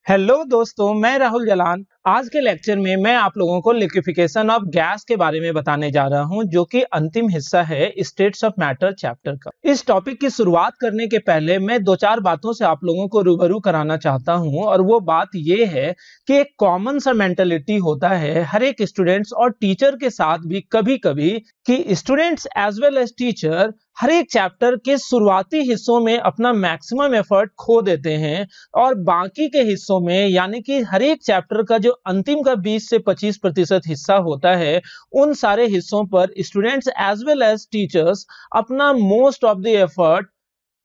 Hello दोस्तों, मैं राहुल जलान। आज के लेक्चर में मैं आप लोगों को लिक्विफिकेशन ऑफ गैस के बारे में बताने जा रहा हूं, जो कि अंतिम हिस्सा है स्टेट्स ऑफ मैटर चैप्टर का। इस टॉपिक की शुरुआत करने के पहले मैं दो चार बातों से आप लोगों को रूबरू कराना चाहता हूं, और वो बात ये है कि एक कॉमन सा मेंटेलिटी होता है हर एक स्टूडेंट्स और टीचर के साथ भी कभी कभी, कि students as well as teacher हर एक चैप्टर के शुरुआती हिस्सों में अपना मैक्सिमम एफर्ट खो देते हैं, और बाकी के हिस्सों में यानी कि हर एक चैप्टर का जो अंतिम का 20 से 25% हिस्सा होता है, उन सारे हिस्सों पर students as well as teachers अपना मोस्ट ऑफ द एफर्ट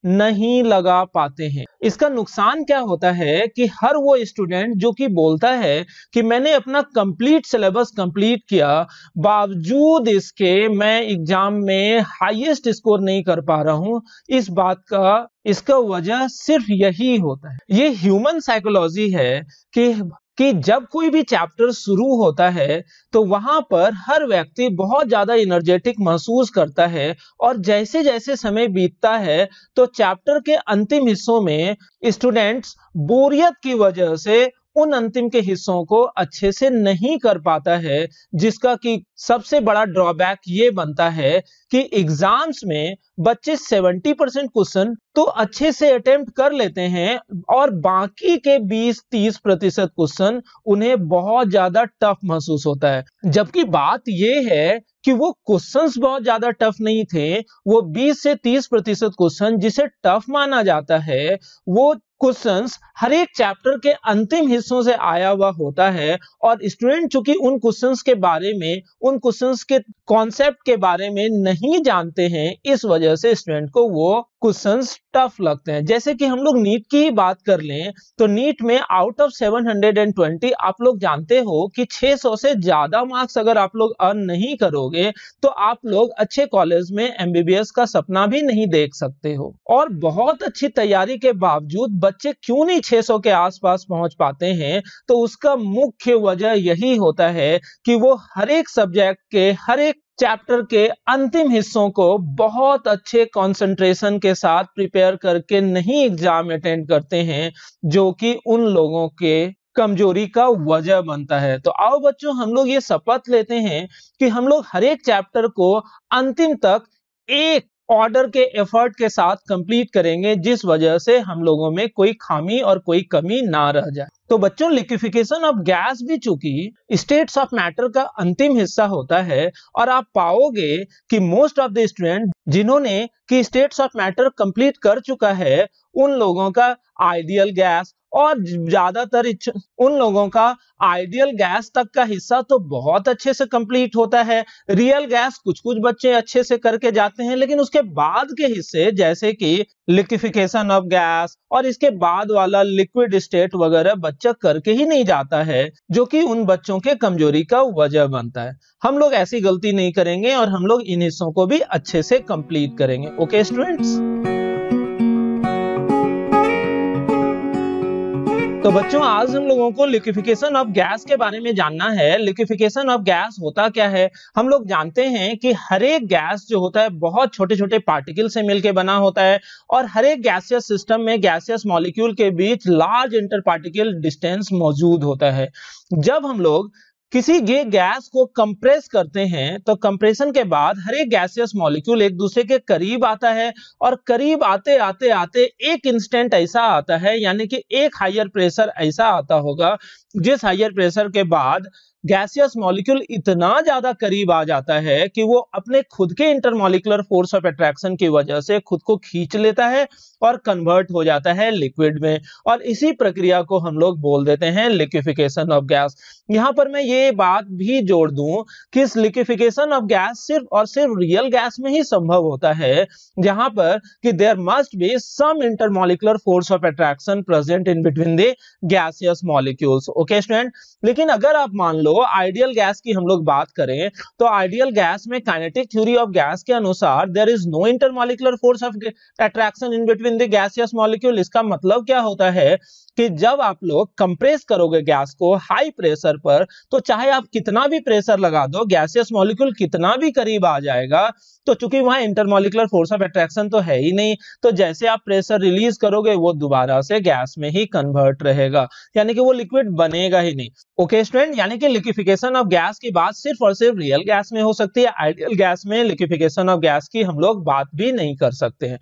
नहीं लगा पाते हैं। इसका नुकसान क्या होता है कि हर वो स्टूडेंट जो कि बोलता है कि मैंने अपना कंप्लीट सिलेबस कंप्लीट किया, बावजूद इसके मैं एग्जाम में हाईएस्ट स्कोर नहीं कर पा रहा हूं, इस बात का इसका वजह सिर्फ यही होता है। ये ह्यूमन साइकोलॉजी है कि जब कोई भी चैप्टर शुरू होता है तो वहां पर हर व्यक्ति बहुत ज्यादा एनर्जेटिक महसूस करता है, और जैसे जैसे समय बीतता है तो चैप्टर के अंतिम हिस्सों में स्टूडेंट्स बोरियत की वजह से उन अंतिम के हिस्सों को अच्छे से नहीं कर पाता है, जिसका कि सबसे बड़ा ड्रॉबैक ये बनता है कि एग्जाम्स में बच्चे 70% क्वेश्चन तो अच्छे से अटेम्प्ट कर लेते हैं, और बाकी के 20-30% क्वेश्चन उन्हें बहुत ज्यादा टफ महसूस होता है। जबकि बात यह है कि वो क्वेश्चंस बहुत ज्यादा टफ नहीं थे, वो 20 से 30% क्वेश्चन जिसे टफ माना जाता है, वो क्वेश्चंस हर एक चैप्टर के अंतिम हिस्सों से आया हुआ होता है, और स्टूडेंट चूंकि उन क्वेश्चंस के बारे में, उन क्वेश्चंस के कॉन्सेप्ट के बारे में नहीं जानते हैं, इस वजह से स्टूडेंट को वो क्वेश्चंस टफ लगते हैं। जैसे कि हम लोग नीट की ही बात कर लें तो नीट में आउट ऑफ 720 आप लोग जानते हो कि 600 से ज्यादा मार्क्स अगर आप लोग अर्न नहीं करोगे तो आप लोग अच्छे कॉलेज में एमबीबीएस का सपना भी नहीं देख सकते हो। और बहुत अच्छी तैयारी के बावजूद बच्चे क्यों नहीं 600 के आसपास पहुंच पाते हैं, तो उसका मुख्य वजह यही होता है कि वो हर एक सब्जेक्ट के हर एक चैप्टर के अंतिम हिस्सों को बहुत अच्छे कंसंट्रेशन के साथ प्रिपेयर करके नहीं एग्जाम अटेंड करते हैं, जो कि उन लोगों के कमजोरी का वजह बनता है। तो आओ बच्चों, हम लोग ये शपथ लेते हैं कि हम लोग हर एक चैप्टर को अंतिम तक एक ऑर्डर के एफर्ट के साथ कंप्लीट करेंगे, जिस वजह से हम लोगों में कोई खामी और कोई कमी ना रह जाए। तो बच्चों, लिक्विफिकेशन ऑफ गैस भी चूंकि स्टेट्स ऑफ मैटर का अंतिम हिस्सा होता है, और आप पाओगे कि मोस्ट ऑफ द स्टूडेंट जिन्होंने कि स्टेट्स ऑफ मैटर कंप्लीट कर चुका है, उन लोगों का आइडियल गैस और ज्यादातर उन लोगों का आइडियल गैस तक का हिस्सा तो बहुत अच्छे से कंप्लीट होता है। रियल गैस कुछ कुछ बच्चे अच्छे से करके जाते हैं, लेकिन उसके बाद के हिस्से जैसे कि लिक्विफिकेशन ऑफ गैस और इसके बाद वाला लिक्विड स्टेट वगैरह बच्चा करके ही नहीं जाता है, जो कि उन बच्चों के कमजोरी का वजह बनता है। हम लोग ऐसी गलती नहीं करेंगे और हम लोग इन हिस्सों को भी अच्छे से कंप्लीट करेंगे। ओके स्टूडेंट्स, तो बच्चों आज हम लोगों को लिक्विफिकेशन ऑफ गैस के बारे में जानना है। लिक्विफिकेशन ऑफ गैस होता क्या है? हम लोग जानते हैं कि हर एक गैस जो होता है बहुत छोटे छोटे पार्टिकल से मिलकर बना होता है, और हर एक गैसियस सिस्टम में गैसियस मॉलिक्यूल के बीच लार्ज इंटर पार्टिकल डिस्टेंस मौजूद होता है। जब हम लोग किसी गैस को कंप्रेस करते हैं तो कंप्रेशन के बाद हर एक गैसियस मॉलिक्यूल एक दूसरे के करीब आता है, और करीब आते आते आते एक इंस्टेंट ऐसा आता है, यानी कि एक हायर प्रेशर ऐसा आता होगा जिस हायर प्रेशर के बाद गैसियस मॉलिक्यूल इतना ज्यादा करीब आ जाता है कि वो अपने खुद के इंटरमॉलिक्यूलर फोर्स ऑफ अट्रैक्शन की वजह से खुद को खींच लेता है और कन्वर्ट हो जाता है लिक्विड में, और इसी प्रक्रिया को हम लोग बोल देते हैं लिक्विफिकेशन ऑफ गैस। यहां पर मैं ये बात भी जोड़ दूं कि इस लिक्विफिकेशन ऑफ गैस सिर्फ और सिर्फ रियल गैस में ही संभव होता है, जहां पर कि there must be some intermolecular force of attraction present in between the gaseous molecules. Okay student, लेकिन अगर आप मान लो आइडियल गैस की हम लोग बात करें तो आइडियल गैस में काइनेटिक थ्योरी ऑफ गैस के अनुसार there is no intermolecular force of attraction in between the gaseous molecule. इसका मतलब क्या होता है कि जब आप लोग कंप्रेस करोगे गैस को हाई प्रेशर पर, तो चाहे आप कितना भी प्रेशर लगा दो, गैसियस मॉलिक्यूल कितना भी करीब आ जाएगा, तो चूंकि वहां इंटरमॉलिक्यूलर फोर्स ऑफ अट्रैक्शन तो है ही नहीं, तो जैसे आप प्रेशर रिलीज करोगे वो दोबारा से गैस में ही कन्वर्ट रहेगा, यानी कि वो लिक्विड बनेगा ही नहीं। ओके स्टूडेंट, यानी कि लिक्विफिकेशन ऑफ गैस की बात सिर्फ और सिर्फ रियल गैस में हो सकती है, आइडियल गैस में लिक्विफिकेशन ऑफ गैस की हम लोग बात भी नहीं कर सकते हैं।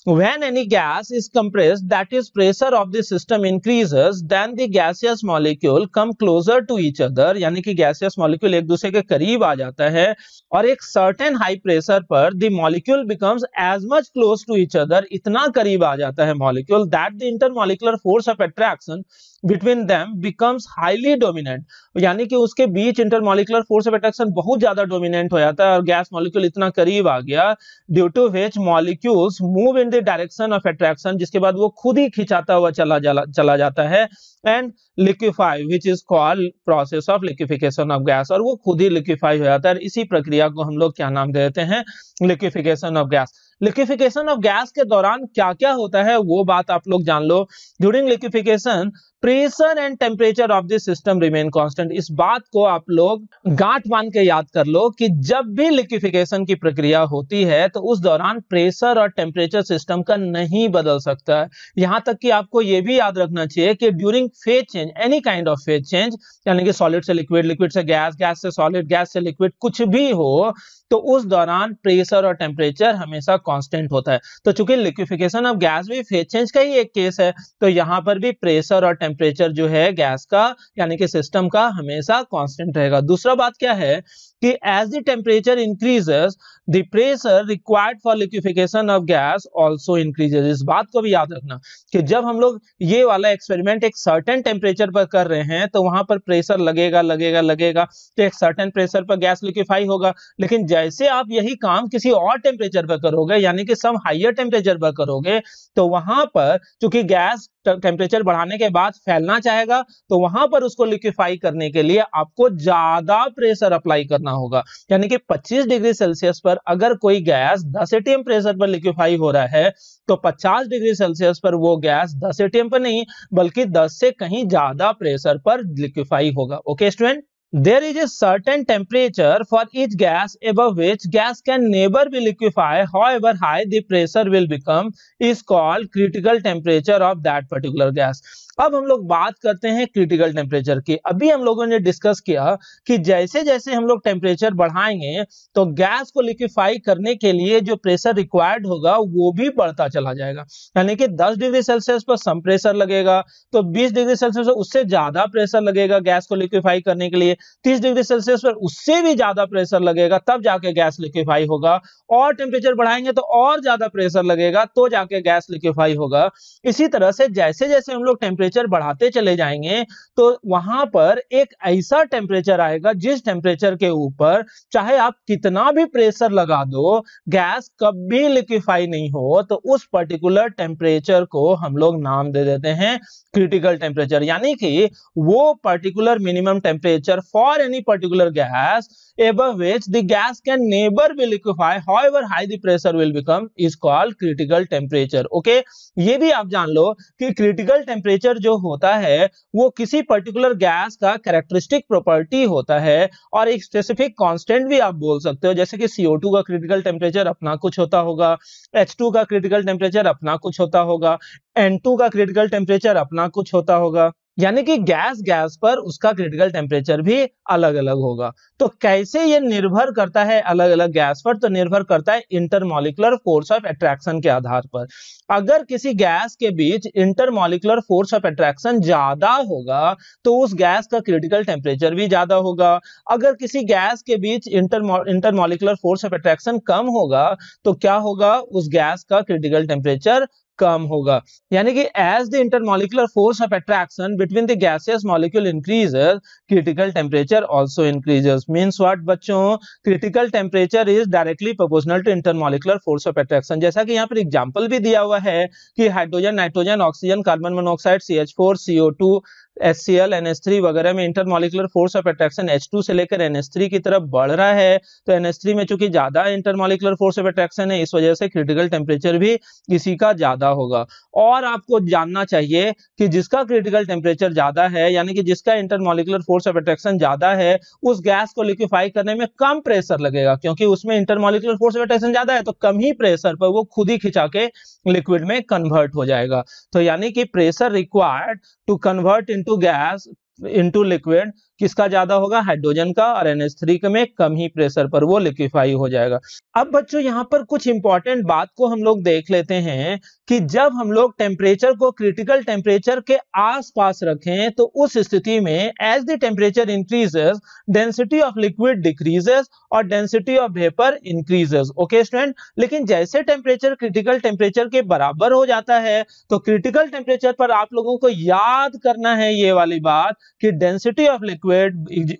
When any gas is compressed, that is pressure of the system increases, then the gaseous molecule come closer to each other, यानी कि gaseous molecule एक दूसरे के करीब आ जाता है और एक certain high pressure पर the molecule becomes as much close to each other, इतना करीब आ जाता है molecule that the intermolecular force of attraction between them becomes highly dominant, यानी कि उसके बीच इंटरमॉलिक्यूलर फोर्स ऑफ अट्रैक्शन बहुत ज्यादा डोमिनेंट हो जाता है और गैस मॉलिक्यूल इतना करीब आ गया due to which molecules move in the direction of attraction, जिसके बाद वो खुद ही खिंचाता हुआ चला जाता है and liquefy which is called process of liquefaction of gas, और वो खुद ही लिक्विफाई हो जाता है। इसी प्रक्रिया को हम लोग क्या नाम देते हैं? Liquefaction of gas. Liquefaction of gas के दौरान क्या क्या होता है वो बात आप लोग जान लो। During liquefaction pressure and temperature of the system remain constant. इस बात को आप लोग गांठ बांध के याद कर लो कि जब भी लिक्विफिकेशन की प्रक्रिया होती है तो उस दौरान प्रेशर और टेम्परेचर सिस्टम का नहीं बदल सकता है। यहां तक कि आपको यह भी याद रखना चाहिए कि during phase change, any kind of phase change, यानी कि सॉलिड से लिक्विड, लिक्विड से गैस, गैस से सॉलिड, गैस से लिक्विड, कुछ भी हो तो उस दौरान प्रेशर और टेम्परेचर हमेशा कांस्टेंट होता है। तो चूंकि लिक्विफिकेशन ऑफ गैस भी फेज चेंज का ही एक केस है, तो यहां पर भी प्रेशर और टेम्परेचर जो है गैस का यानी कि सिस्टम का हमेशा कांस्टेंट रहेगा। दूसरा बात क्या है कि as the temperature increases the pressure required for liquefaction of gas also increases. इस बात को भी याद रखना कि जब हम लोग ये वाला एक्सपेरिमेंट एक सर्टेन टेम्परेचर पर कर रहे हैं तो वहां पर प्रेशर लगेगा तो एक सर्टेन प्रेशर पर गैस लिक्विफाई होगा, लेकिन जैसे आप यही काम किसी और टेम्परेचर पर करोगे यानी कि सम हायर टेम्परेचर पर करोगे तो वहां पर चूंकि गैस टेम्परेचर बढ़ाने के बाद फैलना चाहेगा, तो वहां पर उसको लिक्विफाई करने के लिए आपको ज्यादा प्रेशर अप्लाई करना होगा। यानी कि 25 डिग्री सेल्सियस पर अगर कोई गैस 10 एटीएम प्रेशर पर लिक्विफाई हो रहा है तो 50 डिग्री सेल्सियस पर वो गैस 10 एटीएम पर नहीं बल्कि 10 से कहीं ज्यादा प्रेशर पर लिक्विफाई होगा। Okay student, there is a certain temperature for each gas above which gas can never be liquefied, however high the pressure will become is called critical temperature of that particular gas। अब हम लोग बात करते हैं critical temperature की। अभी हम लोगों ने डिस्कस किया कि जैसे जैसे हम लोग टेम्परेचर बढ़ाएंगे तो गैस को लिक्विफाई करने के लिए जो प्रेशर रिक्वायर्ड होगा वो भी बढ़ता चला जाएगा। यानी कि 10 डिग्री सेल्सियस पर सम प्रेशर लगेगा तो 20 डिग्री सेल्सियस पर उससे ज्यादा प्रेशर लगेगा गैस को लिक्विफाई करने के लिए, 30 डिग्री सेल्सियस पर उससे भी ज्यादा प्रेशर लगेगा तब जाके गैस लिक्विफाई होगा, और टेम्परेचर बढ़ाएंगे तो और ज्यादा प्रेशर लगेगा तो जाके गैस लिक्विफाई होगा। इसी तरह से जैसे जैसे हम लोग टेम्परेचर बढ़ाते चले जाएंगे तो वहां पर एक ऐसा टेम्परेचर आएगा जिस टेम्परेचर के ऊपर चाहे आप कितना भी प्रेशर लगा दो गैस कभी लिक्विफाई नहीं हो, तो उस पर्टिकुलर टेम्परेचर को हम लोग नाम दे देते हैं क्रिटिकल टेम्परेचर। यानी कि वो particular minimum temperature for any particular gas above which the gas can never be liquefied, however high the pressure will become is called critical temperature। Okay, ये भी आप जान लो कि क्रिटिकल टेम्परेचर जो होता है वो किसी पर्टिकुलर गैस का कैरेक्टरिस्टिक प्रॉपर्टी होता है और एक स्पेसिफिक कांस्टेंट भी आप बोल सकते हो, जैसे कि CO2 का क्रिटिकल टेम्परेचर अपना कुछ होता होगा, H2 का क्रिटिकल टेम्परेचर अपना कुछ होता होगा, N2 का क्रिटिकल टेम्परेचर अपना कुछ होता होगा, यानी कि गैस पर उसका क्रिटिकल टेम्परेचर भी अलग अलग होगा। तो कैसे ये निर्भर करता है अलग अलग गैस पर? तो निर्भर करता है इंटरमॉलिक्यूलर फोर्स ऑफ अट्रैक्शन के आधार पर। अगर किसी गैस के बीच इंटरमॉलिक्यूलर फोर्स ऑफ अट्रैक्शन ज्यादा होगा तो उस गैस का क्रिटिकल टेम्परेचर भी ज्यादा होगा। अगर किसी गैस के बीच इंटरमॉलिक्यूलर फोर्स ऑफ अट्रैक्शन कम होगा तो क्या होगा? उस गैस का क्रिटिकल टेम्परेचर कम होगा। यानी कि as the intermolecular force of attraction between the gaseous molecule increases, critical temperature also increases. Means what बच्चों, critical temperature is directly proportional to intermolecular force of attraction. जैसा कि यहाँ पर एग्जांपल भी दिया हुआ है कि hydrogen, nitrogen, oxygen, carbon monoxide, CH4, CO2, HCl, NH3 वगैरह में intermolecular force of attraction H2 से लेकर NH3 की तरफ बढ़ रहा है। तो NH3 में चूंकि ज्यादा इंटरमॉलिक्यूलर फोर्स ऑफ अट्रैक्शन है, इस वजह से क्रिटिकल टेम्परेचर भी इसी का ज्यादा होगा। और आपको जानना चाहिए कि जिसका क्रिटिकल टेम्परेचर ज्यादा है, यानी कि जिसका इंटरमॉलिक्यूलर फोर्स ऑफ अट्रैक्शन ज्यादा है, उस गैस को लिक्विफाई करने में कम प्रेशर लगेगा, क्योंकि उसमें इंटरमॉलिक्यूलर फोर्स ऑफ अट्रैक्शन ज्यादा है, तो कम ही प्रेशर पर वो खुद ही खिंचा के लिक्विड में कन्वर्ट हो जाएगा। तो यानी कि pressure required to convert into gas into liquid किसका ज्यादा होगा, हाइड्रोजन का, और NH3 में कम ही प्रेशर पर वो लिक्विफाई हो जाएगा। अब बच्चों यहाँ पर कुछ इंपॉर्टेंट बात को हम लोग देख लेते हैं कि जब हम लोग टेम्परेचर को क्रिटिकल टेम्परेचर के आसपास रखें तो उस स्थिति में as the temperature increases, density of liquid decreases और density of vapour increases. Okay student, लेकिन जैसे टेम्परेचर क्रिटिकल टेम्परेचर के बराबर हो जाता है तो क्रिटिकल टेम्परेचर पर आप लोगों को याद करना है ये वाली बात कि density of liquid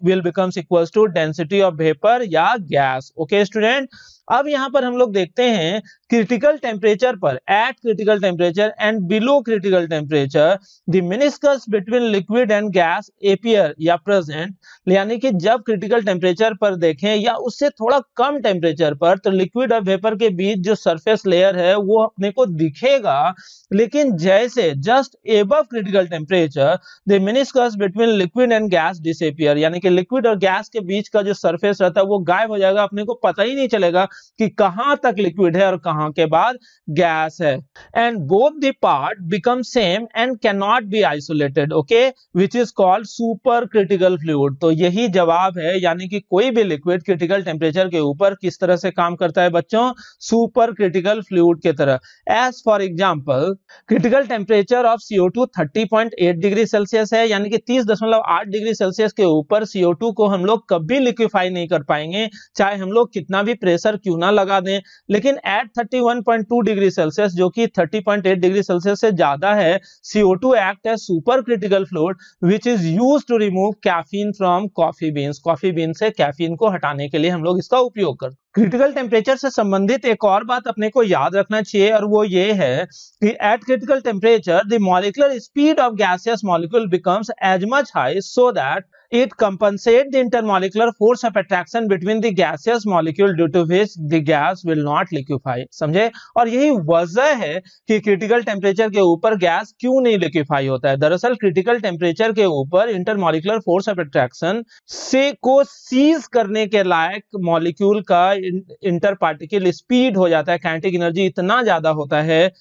will becomes equals to density of vapor या गैस। ओके स्टूडेंट, अब यहां पर हम लोग देखते हैं क्रिटिकल टेम्परेचर पर, eight critical temperature and below critical temperature the meniscus between liquid and gas appear या प्रेजेंट। यानी कि जब क्रिटिकल टेम्परेचर पर देखें या उससे थोड़ा कम टेम्परेचर पर, तो लिक्विड और वेपर के बीच जो सरफेस लेयर है वो अपने को दिखेगा, लेकिन जैसे just above critical temperature the meniscus between liquid and gas disappear, यानी कि लिक्विड और गैस के बीच का जो सरफेस रहता है वो गायब हो जाएगा, अपने को पता ही नहीं चलेगा कि कहां तक लिक्विड है और कहां के बाद गैस है। And both the part become same and can not be isolated, okay, which is called super critical fluid. तो यही जवाब है, यानी कि कोई भी लिक्विड क्रिटिकल टेम्परेचर के ऊपर किस तरह से काम करता है बच्चों, सुपर क्रिटिकल फ्लूइड के तरह। As for example, critical temperature of CO2 30.8 degree Celsius है, यानी कि 30.8 डिग्री सेल्सियस के ऊपर CO2 को हम लोग कभी लिक्विफाई नहीं कर पाएंगे, चाहे हम लोग कितना भी प्रेशर क्यों ना लगा दें। लेकिन एट 31.2 डिग्री सेल्सियस, जो कि 30.8 डिग्री सेल्सियस से ज्यादा है, CO2 act as super critical fluid which is used to remove caffeine from coffee beans. Coffee bean से कैफीन को हटाने के लिए हम लोग इसका उपयोग करते हैं। क्रिटिकल टेम्परेचर से संबंधित एक और बात अपने को याद रखना चाहिए, और वो ये है कि at critical temperature the molecular speed of gaseous molecule becomes as much high so that it compensate the intermolecular force of attraction between the gaseous molecule due to which the gas will not liquefy। समझे? और यही वजह है कि critical temperature के ऊपर gas क्यों नहीं लिक्विफाई होता है। दरअसल क्रिटिकल टेम्परेचर के ऊपर इंटरमॉलिक्यूलर फोर्स ऑफ अट्रैक्शन से को सीज करने के लायक मॉलिक्यूल का इंटर पार्टिकल स्पीड हो जाता है, काइनेटिक एनर्जी इतना ज्यादा होता है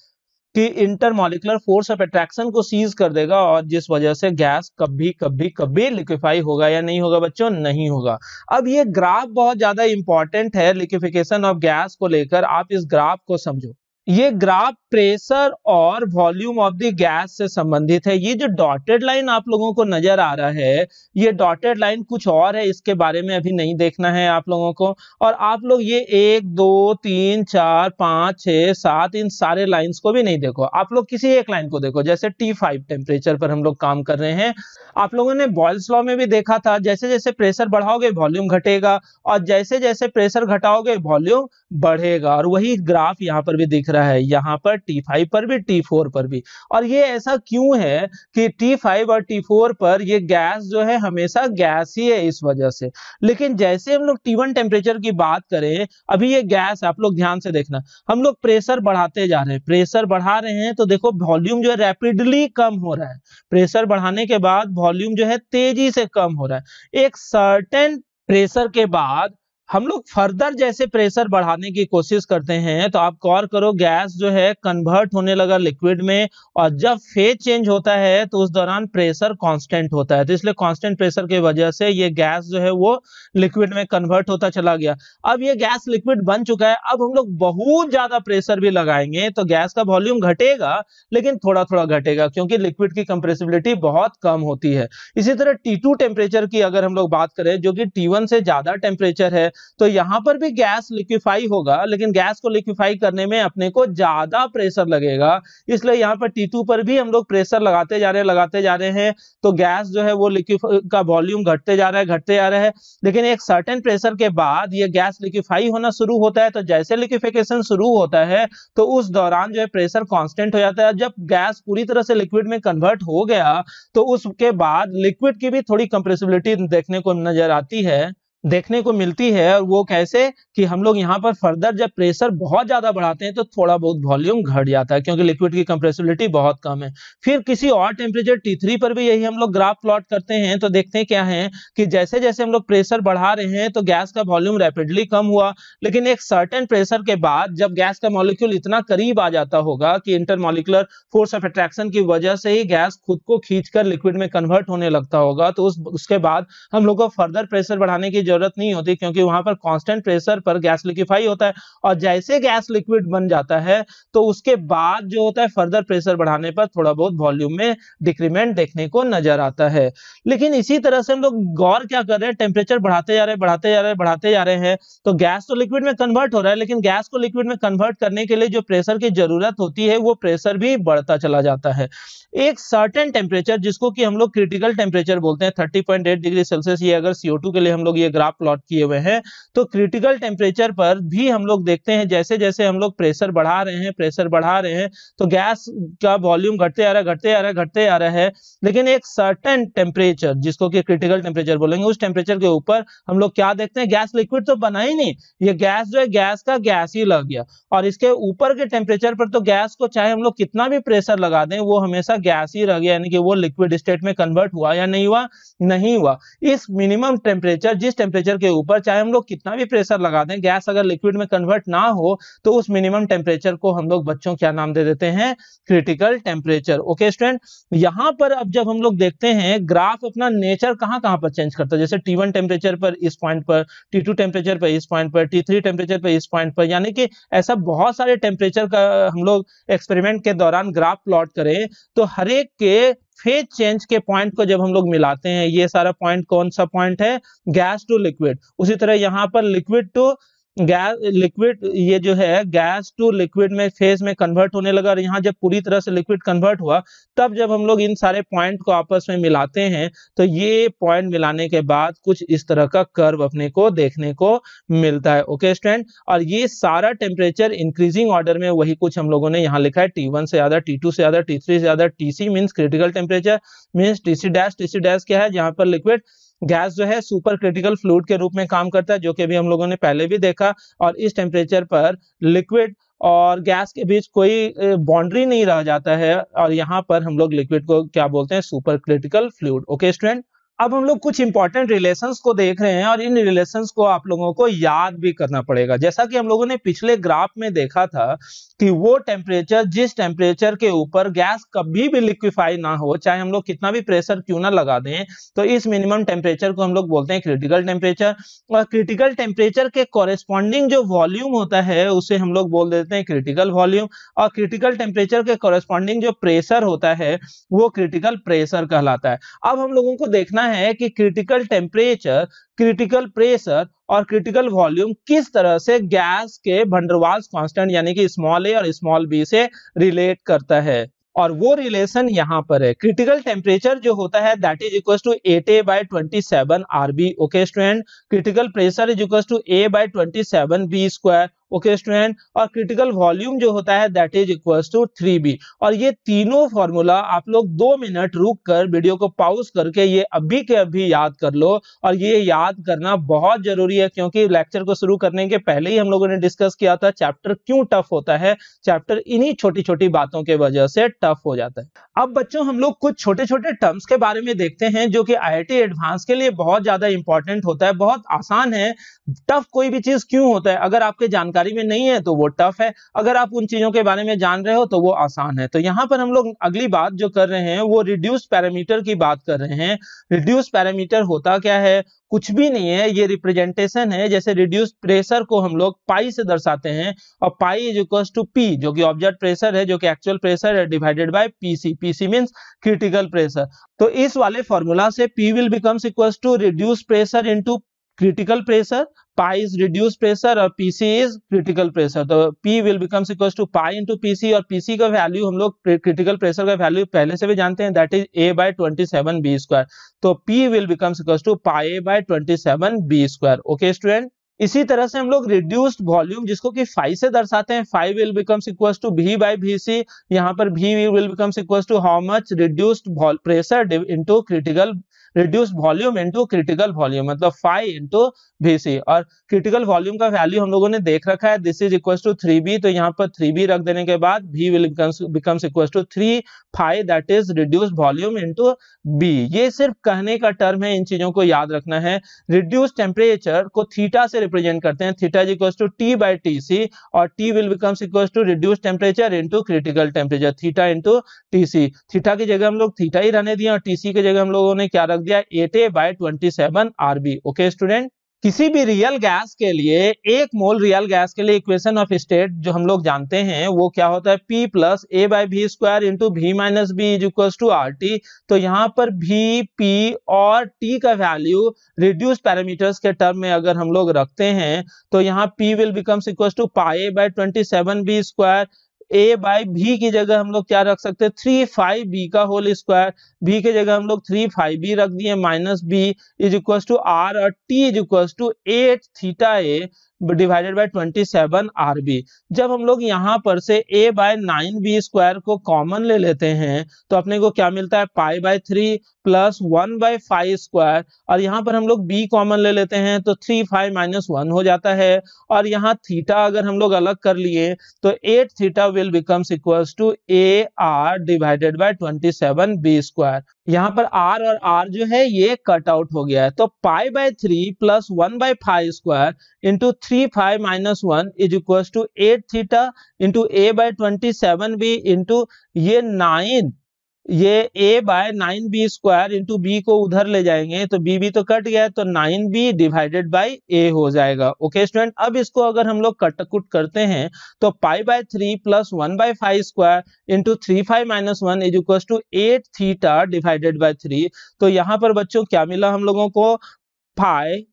कि इंटरमॉलिक्यूलर फोर्स ऑफ अट्रैक्शन को सीज कर देगा, और जिस वजह से गैस कभी कभी कभी लिक्विफाई होगा या नहीं होगा बच्चों, नहीं होगा। अब ये ग्राफ बहुत ज्यादा इंपॉर्टेंट है लिक्विफिकेशन ऑफ गैस को लेकर, आप इस ग्राफ को समझो। ये ग्राफ प्रेशर और वॉल्यूम ऑफ द गैस से संबंधित है। ये जो डॉटेड लाइन आप लोगों को नजर आ रहा है, ये डॉटेड लाइन कुछ और है, इसके बारे में अभी नहीं देखना है आप लोगों को। और आप लोग ये 1 2 3 4 5 6 7 इन सारे लाइंस को भी नहीं देखो, आप लोग किसी एक लाइन को देखो। जैसे T5 टेम्परेचर पर हम लोग काम कर रहे हैं, आप लोगों ने बॉयल्स लॉ में भी देखा था, जैसे जैसे प्रेशर बढ़ाओगे वॉल्यूम घटेगा, और जैसे जैसे प्रेशर घटाओगे वॉल्यूम बढ़ेगा। और वही ग्राफ यहाँ पर भी दिख रहा है, यहाँ पर T5 पर भी, T4 पर भी। और ये ऐसा क्यों है कि T5 और T4 पर ये गैस जो है हमेशा गैस ही है इस वजह से। लेकिन जैसे हम लोग T1 टेम्परेचर की बात करें, अभी ये गैस, आप लोग ध्यान से देखना, हम लोग प्रेशर बढ़ाते जा रहे हैं, प्रेशर बढ़ा रहे हैं, तो देखो वॉल्यूम जो है रैपिडली कम हो रहा है। प्रेशर बढ़ाने के बाद वॉल्यूम जो है तेजी से कम हो रहा है। एक सर्टेन प्रेशर के बाद हम लोग फर्दर जैसे प्रेशर बढ़ाने की कोशिश करते हैं, तो आप गौर करो गैस जो है कन्वर्ट होने लगा लिक्विड में, और जब फेज चेंज होता है तो उस दौरान प्रेशर कांस्टेंट होता है। तो इसलिए कांस्टेंट प्रेशर की वजह से ये गैस जो है वो लिक्विड में कन्वर्ट होता चला गया। अब ये गैस लिक्विड बन चुका है, अब हम लोग बहुत ज्यादा प्रेशर भी लगाएंगे तो गैस का वॉल्यूम घटेगा, लेकिन थोड़ा थोड़ा घटेगा, क्योंकि लिक्विड की कंप्रेसिबिलिटी बहुत कम होती है। इसी तरह T2 टेम्परेचर की अगर हम लोग बात करें, जो कि T1 से ज्यादा टेम्परेचर है, तो यहाँ पर भी गैस लिक्विफाई होगा, लेकिन गैस को लिक्विफाई करने में अपने को ज्यादा प्रेशर लगेगा, इसलिए यहाँ पर T2 पर भी हम लोग प्रेशर लगाते जा रहे हैं, तो गैस जो है वो लिक्विड का वॉल्यूम घटते जा रहा है। लेकिन एक सर्टेन प्रेशर के बाद ये गैस लिक्विफाई होना शुरू होता है, तो जैसे लिक्विफिकेशन शुरू होता है तो उस दौरान जो है प्रेशर कांस्टेंट हो जाता है। जब गैस पूरी तरह से लिक्विड में कन्वर्ट हो गया तो उसके बाद लिक्विड की भी थोड़ी कंप्रेसिबिलिटी देखने को मिलती है। और वो कैसे कि हम लोग यहाँ पर फर्दर जब प्रेशर बहुत ज्यादा बढ़ाते हैं तो थोड़ा बहुत वॉल्यूम घट जाता है, क्योंकि लिक्विड की कंप्रेसिबिलिटी बहुत कम है। फिर किसी और टेम्परेचर T3 पर भी यही हम लोग ग्राफ प्लॉट करते हैं, तो देखते हैं क्या है कि जैसे जैसे हम लोग प्रेशर बढ़ा रहे हैं तो गैस का वॉल्यूम रैपिडली कम हुआ, लेकिन एक सर्टेन प्रेशर के बाद जब गैस का मॉलिक्यूल इतना करीब आ जाता होगा कि इंटरमॉलिक्यूलर फोर्स ऑफ अट्रैक्शन की वजह से ही गैस खुद को खींचकर लिक्विड में कन्वर्ट होने लगता होगा, तो उसके बाद हम लोग को फर्दर प्रेशर बढ़ाने की जरूरत नहीं होती, क्योंकि वहां पर कांस्टेंट प्रेशर पर गैस लिक्विफाई होता है। और जैसे गैस लिक्विड बन जाता है तो उसके बाद जो होता है फर्दर प्रेशर बढ़ाने पर थोड़ा बहुत वॉल्यूम में डिक्रीमेंट देखने को नजर आता है। लेकिन इसी तरह से हम लोग गौर क्या कर रहे हैं, टेम्परेचर बढ़ाते जा रहे हैं, तो गैस तो लिक्विड में कन्वर्ट हो रहा है, लेकिन गैस को लिक्विड में कन्वर्ट करने के लिए जो प्रेशर की जरूरत होती है वो प्रेशर भी बढ़ता चला जाता है। एक सर्टेन टेम्परेचर जिसको कि हम लोग क्रिटिकल टेम्परेचर बोलते हैं 30.8 डिग्री सेल्सियस, ये अगर CO2 के लिए हम लोग ये ग्राफ प्लॉट किए हुए हैं, तो क्रिटिकल टेम्परेचर पर भी हम लोग देखते हैं जैसे जैसे हम लोग प्रेशर बढ़ा रहे हैं तो गैस का वॉल्यूम घटते आ रहा है। लेकिन एक सर्टेन टेम्परेचर जिसको कि क्रिटिकल टेम्परेचर बोलेंगे, उस टेम्परेचर के ऊपर हम लोग क्या देखते हैं, गैस लिक्विड तो बना ही नहीं, ये गैस जो है गैस का गैस ही लग गया। और इसके ऊपर के टेम्परेचर पर तो गैस को चाहे हम लोग कितना भी प्रेशर लगा दें वो हमेशा गैस ही रह गया, यानी कि वो लिक्विड स्टेट में कन्वर्ट हुआ या नहीं हुआ। इस मिनिमम टेम्परेचर, जिस टेम्परेचर के ऊपर चाहे हम लोग कितना भी प्रेशर लगा दें, गैस अगर लिक्विड में कन्वर्ट ना हो तो उस मिनिमम टेम्परेचर को हम लोग बच्चों क्या नाम दे देते हैं, क्रिटिकल टेम्परेचर। ओके स्टूडेंट, यहां पर अब जब हम लोग देखते हैं ग्राफ अपना नेचर कहां पर चेंज करता है, जैसे T1 टेम्परेचर पर इस पॉइंट पर, T2 टेम्परेचर पर इस पॉइंट पर, T3 टेम्परेचर पर इस पॉइंट पर, यानी कि ऐसा बहुत सारे टेम्परेचर का हम लोग एक्सपेरिमेंट के दौरान ग्राफ प्लॉट करें तो हर एक के फेज चेंज के पॉइंट को जब हम लोग मिलाते हैं, ये सारा पॉइंट कौन सा पॉइंट है, गैस टू लिक्विड। उसी तरह यहाँ पर लिक्विड टू लिक्विड, ये जो है गैस टू लिक्विड में फेज में कन्वर्ट होने लगा, और यहाँ जब पूरी तरह से लिक्विड कन्वर्ट हुआ तब जब हम लोग इन सारे पॉइंट को आपस में मिलाते हैं तो ये पॉइंट मिलाने के बाद कुछ इस तरह का कर्व अपने को देखने को मिलता है। ओके स्टूडेंट, और ये सारा टेम्परेचर इंक्रीजिंग ऑर्डर में, वही कुछ हम लोगों ने यहाँ लिखा है, T1 से ज्यादा, T2 से ज्यादा, T3 से ज्यादा। TC means critical temperature, means TC dash क्या है, जहां पर लिक्विड गैस जो है सुपर क्रिटिकल फ्लूइड के रूप में काम करता है, जो कि अभी हम लोगों ने पहले भी देखा। और इस टेम्परेचर पर लिक्विड और गैस के बीच कोई बाउंड्री नहीं रह जाता है, और यहाँ पर हम लोग लिक्विड को क्या बोलते हैं, super critical fluid. Okay student, अब हम लोग कुछ इंपॉर्टेंट रिलेशंस को देख रहे हैं और इन रिलेशंस को आप लोगों को याद भी करना पड़ेगा। जैसा कि हम लोगों ने पिछले ग्राफ में देखा था कि वो टेम्परेचर, जिस टेम्परेचर के ऊपर गैस कभी भी लिक्विफाई ना हो, चाहे हम लोग कितना भी प्रेशर क्यों ना लगा दें, तो इस मिनिमम टेम्परेचर को हम लोग बोलते हैं क्रिटिकल टेम्परेचर। और क्रिटिकल टेम्परेचर के कॉरेस्पॉन्डिंग जो वॉल्यूम होता है उसे हम लोग बोल देते हैं क्रिटिकल वॉल्यूम, और क्रिटिकल टेम्परेचर के कॉरेस्पॉन्डिंग जो प्रेशर होता है वो क्रिटिकल प्रेशर कहलाता है। अब हम लोगों को देखना है कि क्रिटिकल टेम्परेचर, क्रिटिकल प्रेशर और क्रिटिकल वॉल्यूम किस तरह से गैस के वैन डर वाल्स कांस्टेंट यानी कि स्मॉल a और स्मॉल b से रिलेट करता है। और वो रिलेशन यहाँ पर है, क्रिटिकल टेम्परेचर जो होता है that is equal to 8a/27 RB। Okay student, critical pressure is equal to a/27 B square. Okay student, और क्रिटिकल वॉल्यूम जो होता है that is equal to 3B। और ये तीनों फॉर्मूला आप लोग 2 मिनट रुक कर वीडियो को पॉज करके ये अभी के अभी याद कर लो। और ये याद करना बहुत जरूरी है, क्योंकि लेक्चर को शुरू करने के पहले ही हम लोगों ने डिस्कस किया था चैप्टर क्यों टफ होता है। चैप्टर इन्हीं छोटी छोटी बातों के वजह से टफ हो जाता है। अब बच्चों हम लोग कुछ छोटे छोटे टर्म्स के बारे में देखते हैं जो कि IIT एडवांस के लिए बहुत ज्यादा इंपॉर्टेंट होता है, बहुत आसान है। टफ कोई भी चीज क्यों होता है, अगर आपके जानकारी में नहीं है तो वो टफ है, अगर आप उन चीजों के बारे में जान रहे हो तो वो आसान है। तो यहाँ पर हम लोग अगली बात जो कर रहे हैं वो रिड्यूस पैरामीटर की बात कर रहे हैं। रिड्यूस पैरामीटर होता क्या है, कुछ भी नहीं है, ये रिप्रेजेंटेशन है। जैसे रिड्यूस प्रेशर को हम लोग पाई से दर्शाते हैं, और pi is equal to P जो कि ऑब्जर्व प्रेशर है, जो कि एक्चुअल प्रेशर है, divided by PC। PC means critical pressure. तो इस वाले फॉर्मूला से P will becomes equal to reduce pressure into critical pressure, pi is reduced pressure और PC is critical pressure. तो P will becomes equals to pi into PC और PC का value हम लोग critical pressure का value पहले से भी जानते हैं, that is A by 27B square. तो P will becomes equals to pi A by 27B square. Okay student. इसी तरह से हम लोग रिड्यूस्ड वॉल्यूम जिसको कि फाई से दर्शाते हैं, phi will becomes equals to V by VC. यहाँ पर V will becomes equals to how much reduced pressure into critical reduced volume into critical volume, मतलब फाई into VC. और क्रिटिकल वॉल्यूम का वैल्यू हम लोगों ने देख रखा है, this is equals to 3B. तो यहाँ पर 3B रख देने के बाद V will becomes equals to 3 phi that is reduced volume into B. ये सिर्फ कहने का टर्म है, इन चीजों को याद रखना है. रिड्यूस्ड टेम्परेचर को थीटा से रिप्रेजेंट करते हैं, theta is equals to T by TC और T will becomes equals to reduced temperature into critical temperature, theta into TC. Theta की जगह हम लोग थीटा ही रहने दिया और TC की जगह हम लोगों ने क्या रख दिया, 8A by 27 RB. Okay student. किसी भी रियल गैस के लिए, एक मोल रियल गैस के लिए इक्वेशन ऑफ स्टेट जो हम लोग जानते हैं वो क्या होता है, P plus A by V square into V minus B is equals to RT. तो यहाँ पर V, P और T का वैल्यू रिड्यूस पैरामीटर्स के टर्म में अगर हम लोग रखते हैं तो यहाँ P will becomes equals to pi A by 27B square. A by V की जगह हम लोग क्या रख सकते हैं, 3 का होल स्क्वायर. V की जगह हम लोग 3 रख दिए minus B is equal to R और T is equal to 8 theta A divided by 27 RB. जब हम लोग यहाँ पर से A बाय 9B स्क्वायर को कॉमन ले लेते हैं तो अपने को क्या मिलता है, pi by 3 plus 1 by 5 square. और यहाँ पर हम लोग B कॉमन ले लेते हैं तो 3 माइनस 1 हो जाता है. और यहाँ थीटा अगर हम लोग अलग कर लिए तो 8 theta will becomes equals to AR divided by 27B square. यहाँ पर R और R जो है ये कट आउट हो गया है. तो pi by 3 plus 1 by 5 square into 3 minus 1 is equals to 8 theta into A by 27B into ये 9, ये A by 9B square into B को उधर ले जाएंगे तो B तो कट गया तो 9B डिवाइडेड बाय A हो जाएगा. Okay student. अब इसको अगर हम लोग कट कुट करते हैं तो pi by 3 plus 1 by 5 square into 3 minus 1 is equal to 8 theta divided by 3. तो यहाँ पर बच्चों क्या मिला हम लोगों को, pi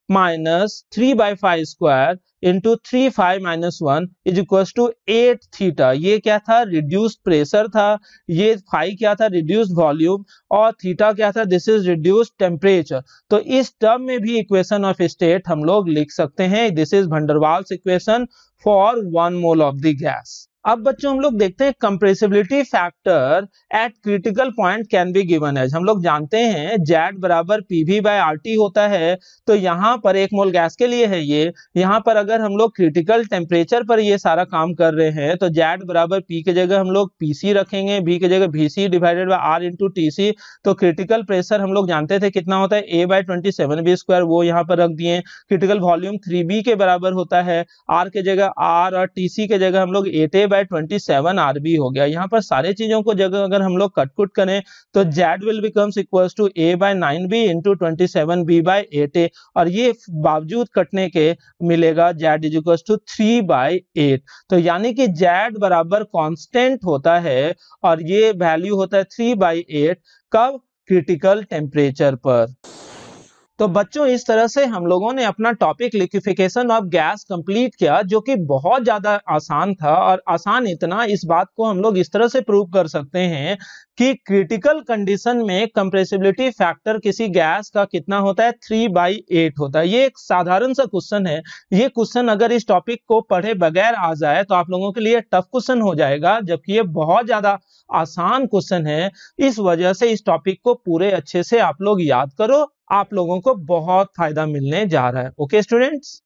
minus 3 by 5 square into 3 minus 1 is equal to 8 theta. ये क्या था, रिड्यूस्ड प्रेशर था. ये फाई क्या था, रिड्यूस्ड वॉल्यूम. और थीटा क्या था, दिस इज रिड्यूस्ड टेम्परेचर. तो इस टर्म में भी इक्वेशन ऑफ स्टेट हम लोग लिख सकते हैं. This is van der Waals equation for 1 mole of the gas. अब बच्चों हम लोग देखते हैं compressibility factor at critical point can be given as. हम लोग जानते हैं Z बराबर PV बाय RT होता है. तो यहाँ पर 1 मोल गैस के लिए है ये. यहाँ पर अगर हम लोग क्रिटिकल टेम्परेचर पर ये सारा काम कर रहे हैं तो Z बराबर P की जगह हम लोग PC रखेंगे, V की जगह VC divided by R into TC. तो क्रिटिकल प्रेशर हम लोग जानते थे कितना होता है, A बाय 27B स्क्वायर, वो यहाँ पर रख दिए. क्रिटिकल वॉल्यूम 3B के बराबर होता है, R के जगह R और TC के जगह हम लोग 8A बाय 27 RB हो गया. यहाँ पर सारे चीजों को जगह अगर हम लोग कटकुट करें तो Z will becomes equals to A by 9B into 27B by 8A. और ये बावजूद कटने के मिलेगा Z is equals to 3 by 8. तो यानी कि Z बराबर कांस्टेंट होता है और ये वैल्यू होता है 3 बाय 8 कब, क्रिटिकल टेम्परेचर पर. तो बच्चों इस तरह से हम लोगों ने अपना topic liquefaction of gas complete किया, जो कि बहुत ज्यादा आसान था. और आसान इतना, इस बात को हम लोग इस तरह से प्रूव कर सकते हैं कि क्रिटिकल कंडीशन में कंप्रेसिबिलिटी फैक्टर किसी गैस का कितना होता है, 3/8 होता है. ये एक साधारण सा क्वेश्चन है. ये क्वेश्चन अगर इस टॉपिक को पढ़े बगैर आ जाए तो आप लोगों के लिए टफ क्वेश्चन हो जाएगा, जबकि ये बहुत ज्यादा आसान क्वेश्चन है. इस वजह से इस टॉपिक को पूरे अच्छे से आप लोग याद करो, आप लोगों को बहुत फायदा मिलने जा रहा है. Okay students.